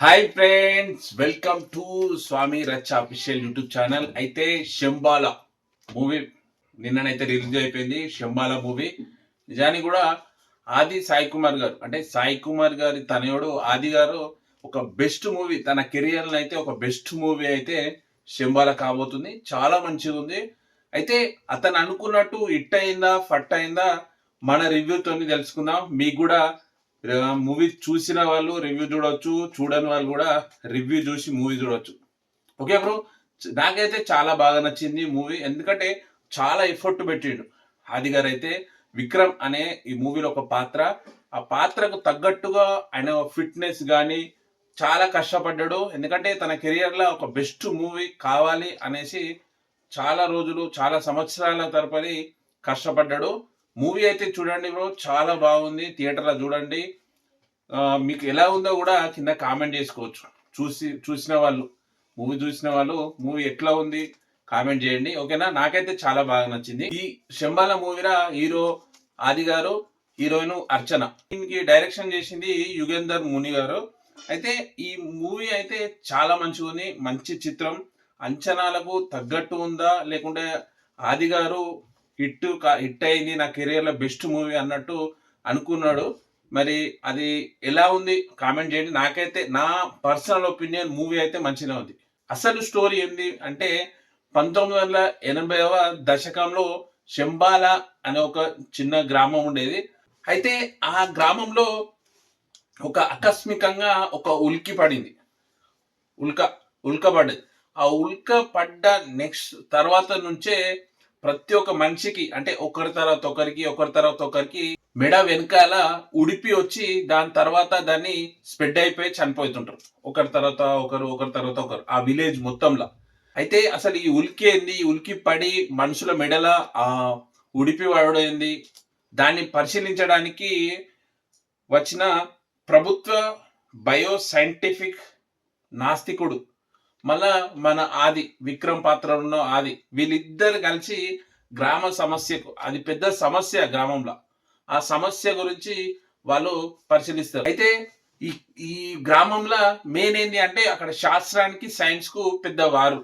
Hi friends, welcome to స్వామి రచ్చ official YouTube channel. అయితే Shambhala movie నిన్ననైతే release అయిపోయింది. శంబాల మూవీ నిజానికి కూడా ఆది సాయి కుమార్ గారు, అంటే సాయి కుమార్ గారి తనయుడు ఆది గారు ఒక బెస్ట్ మూవీ, తన కెరియర్ అయితే ఒక బెస్ట్ మూవీ అయితే శంబాల కాబోతుంది. చాలా మంచిగా ఉంది. అయితే అతను అనుకున్నట్టు హిట్ అయిందా ఫట్ అయిందా మన రివ్యూతోని తెలుసుకుందాం. మీకు కూడా మూవీ చూసిన వాళ్ళు రివ్యూ చూడొచ్చు, చూడని వాళ్ళు కూడా రివ్యూ చూసి మూవీ చూడొచ్చు. ఓకే బ్రో, నాకైతే చాలా బాగా నచ్చింది మూవీ. ఎందుకంటే చాలా ఎఫర్ట్ పెట్టిండు ఆది గారు. అయితే విక్రమ్ అనే ఈ మూవీలో ఒక పాత్ర, ఆ పాత్రకు తగ్గట్టుగా ఆయన ఫిట్నెస్ కానీ చాలా కష్టపడ్డాడు. ఎందుకంటే తన కెరియర్లో ఒక బెస్ట్ మూవీ కావాలి అనేసి చాలా రోజులు, చాలా సంవత్సరాల తరబడి కష్టపడ్డాడు. మూవీ అయితే చూడండి బ్రో, చాలా బాగుంది. థియేటర్లో చూడండి. మీకు ఎలా ఉందో కూడా కింద కామెంట్ చేసుకోవచ్చు. చూసిన వాళ్ళు, మూవీ చూసిన వాళ్ళు మూవీ ఎట్లా ఉంది కామెంట్ చేయండి. ఓకేనా? నాకైతే చాలా బాగా నచ్చింది. ఈ శంబాల మూవీలో హీరో ఆది గారు, హీరోయిన్ అర్చన. దీనికి డైరెక్షన్ చేసింది యుగేందర్ ముని గారు. అయితే ఈ మూవీ అయితే చాలా మంచిగా ఉంది. మంచి చిత్రం. అంచనాలకు తగ్గట్టు ఉందా, లేకుంటే ఆది గారు హిట్ అయింది, నా కెరియర్లో బెస్ట్ మూవీ అన్నట్టు అనుకున్నాడు. మరి అది ఎలా ఉంది కామెంట్ చేయండి. నాకైతే నా పర్సనల్ ఒపీనియన్ మూవీ అయితే మంచిగా ఉంది. అసలు స్టోరీ ఏంది అంటే 1980వ దశకంలో శంబాల అనే ఒక చిన్న గ్రామం ఉండేది. అయితే ఆ గ్రామంలో ఒక ఆకస్మికంగా ఒక ఉల్కి పడింది. ఉల్క పడ్డది. ఆ ఉల్క పడ్డ నెక్స్ట్ తర్వాత నుంచే ప్రతి ఒక్క మనిషికి, అంటే ఒకరి తర్వాత ఒకరికి మెడ వెనకాల ఉడిపి వచ్చి దాని తర్వాత దాన్ని స్ప్రెడ్ అయిపోయి చనిపోతుంటారు. ఒకరి తర్వాత ఒకరు ఆ విలేజ్ మొత్తంలో. అయితే అసలు ఈ ఉల్కి ఏంది, ఈ ఉల్కి పడి మనుషుల మెడల ఆ ఉడిపి పడేంది, దాన్ని పరిశీలించడానికి వచ్చిన ప్రభుత్వ బయో సైంటిఫిక్ నాస్తికుడు, మళ్ళా మన ఆది, విక్రమ్ పాత్ర ఉన్న ఆది, వీళ్ళిద్దరు కలిసి గ్రామ సమస్యకు, అది పెద్ద సమస్య గ్రామంలో, ఆ సమస్య గురించి వాళ్ళు పరిశీలిస్తారు. అయితే ఈ ఈ గ్రామంలో మెయిన్ ఏంటి అంటే అక్కడ శాస్త్రానికి సైన్స్ కు పెద్ద వారు.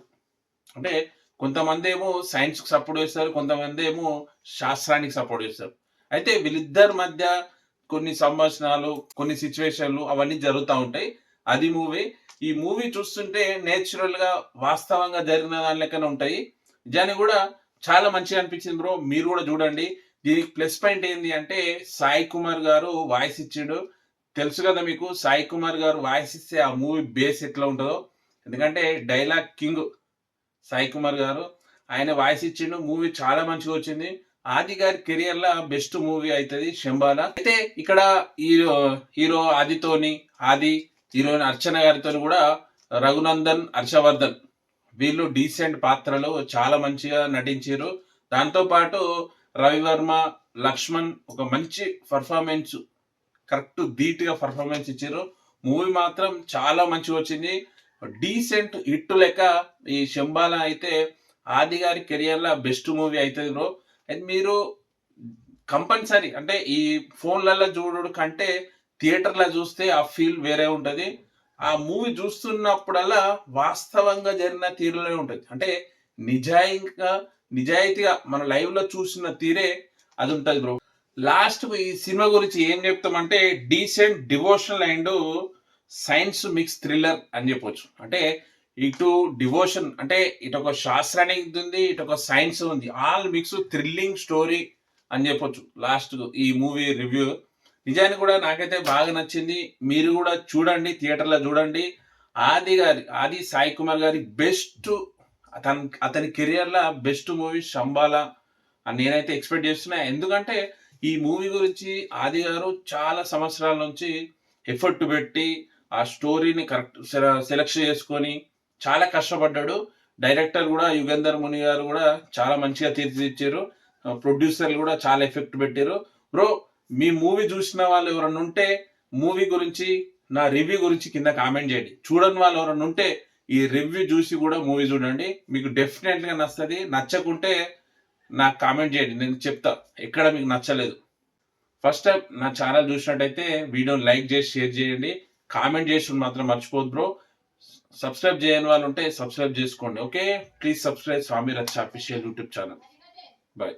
అంటే కొంతమంది ఏమో సైన్స్ కు సపోర్ట్ చేస్తారు, కొంతమంది ఏమో శాస్త్రానికి సపోర్ట్ చేస్తారు. అయితే వీళ్ళిద్దరి మధ్య కొన్ని సంభాషణలు, కొన్ని సిచ్యువేషన్లు అవన్నీ జరుగుతూ ఉంటాయి. అది మూవీ. ఈ మూవీ చూస్తుంటే నేచురల్ గా వాస్తవంగా జరిగిన దాని లెక్కనే ఉంటాయి. నిజాన్ని కూడా చాలా మంచిగా అనిపించింది బ్రో. మీరు కూడా చూడండి. దీనికి ప్లస్ పాయింట్ ఏంటి అంటే సాయి కుమార్ గారు వాయిస్ ఇచ్చిండు. తెలుసు కదా మీకు, సాయి కుమార్ గారు వాయిస్ ఇస్తే ఆ మూవీ బేస్ ఎట్లా ఉంటుందో. ఎందుకంటే డైలాగ్ కింగ్ సాయి కుమార్ గారు, ఆయన వాయిస్ ఇచ్చిండు. మూవీ చాలా మంచిగా వచ్చింది. ఆది గారి కెరియర్ లా బెస్ట్ మూవీ అవుతుంది శంబాల. అయితే ఇక్కడ హీరో ఆదితోని, ఆది హీరోయిన్ అర్చన గారితో కూడా రఘునందన్, హర్షవర్ధన్, వీళ్ళు డీసెంట్ పాత్రలు చాలా మంచిగా నటించారు. దాంతో పాటు రవివర్మ, లక్ష్మణ్ ఒక మంచి పర్ఫార్మెన్స్, కరెక్ట్ ధీట్ గా పర్ఫార్మెన్స్ ఇచ్చారు. మూవీ మాత్రం చాలా మంచిగా వచ్చింది. డీసెంట్ హిట్ లెక్క ఈ శంబాల అయితే ఆది గారి కెరియర్ లా బెస్ట్ మూవీ అవుతుంది బ్రో. అయితే మీరు కంపల్సరీ, అంటే ఈ ఫోన్లలో చూడడం కంటే థియేటర్లో చూస్తే ఆ ఫీల్ వేరే ఉంటది. ఆ మూవీ చూస్తున్నప్పుడల్లా వాస్తవంగా జరిగిన తీరులోనే ఉంటుంది. అంటే నిజాయితీగా మన లైవ్ లో చూసిన తీరే అది ఉంటది బ్రో. లాస్ట్ ఈ సినిమా గురించి ఏం చెప్తామంటే decent devotional and science mix thriller అని చెప్పొచ్చు. అంటే ఇటు డివోషన్, అంటే ఇటు ఒక శాస్త్రానికి ఉంది, ఇటు ఒక సైన్స్ ఉంది, ఆల్ మిక్స్ థ్రిల్లింగ్ స్టోరీ అని చెప్పొచ్చు లాస్ట్ ఈ మూవీ రివ్యూ. నిజానికి కూడా నాకైతే బాగా నచ్చింది. మీరు కూడా చూడండి, థియేటర్లో చూడండి. ఆది సాయి కుమార్ గారి బెస్ట్, అతని కెరియర్లో బెస్ట్ మూవీ శంబాల అని నేనైతే ఎక్స్పెక్ట్ చేస్తున్నా. ఎందుకంటే ఈ మూవీ గురించి ఆది గారు చాలా సంవత్సరాల నుంచి ఎఫర్ట్ పెట్టి ఆ స్టోరీని కరెక్ట్ సెలెక్ట్ చేసుకొని చాలా కష్టపడ్డాడు. డైరెక్టర్ కూడా యుగేందర్ ముని గారు కూడా చాలా మంచిగా తీర్చిదిద్దారు. ప్రొడ్యూసర్లు కూడా చాలా ఎఫెక్ట్ పెట్టారు బ్రో. మీ మూవీ చూసిన వాళ్ళు ఎవరన్నా ఉంటే మూవీ గురించి, నా రివ్యూ గురించి కింద కామెంట్ చేయండి. చూడని వాళ్ళు ఎవరన్నా ఉంటే ఈ రివ్యూ చూసి కూడా మూవీ చూడండి. మీకు డెఫినెట్గా నచ్చుతుంది. నచ్చకుంటే నాకు కామెంట్ చేయండి, నేను చెప్తా ఎక్కడ మీకు నచ్చలేదు. ఫస్ట్ టైం నా ఛానల్ చూసినట్టయితే వీడియోని లైక్ చేసి షేర్ చేయండి. కామెంట్ చేసి మాత్రం మర్చిపోద్దు బ్రో. సబ్స్క్రైబ్ చేయని వాళ్ళు ఉంటే సబ్స్క్రైబ్ చేసుకోండి. ఓకే, ప్లీజ్ సబ్స్క్రైబ్ స్వామి రచ్చ అఫీషియల్ యూట్యూబ్ ఛానల్. బాయ్.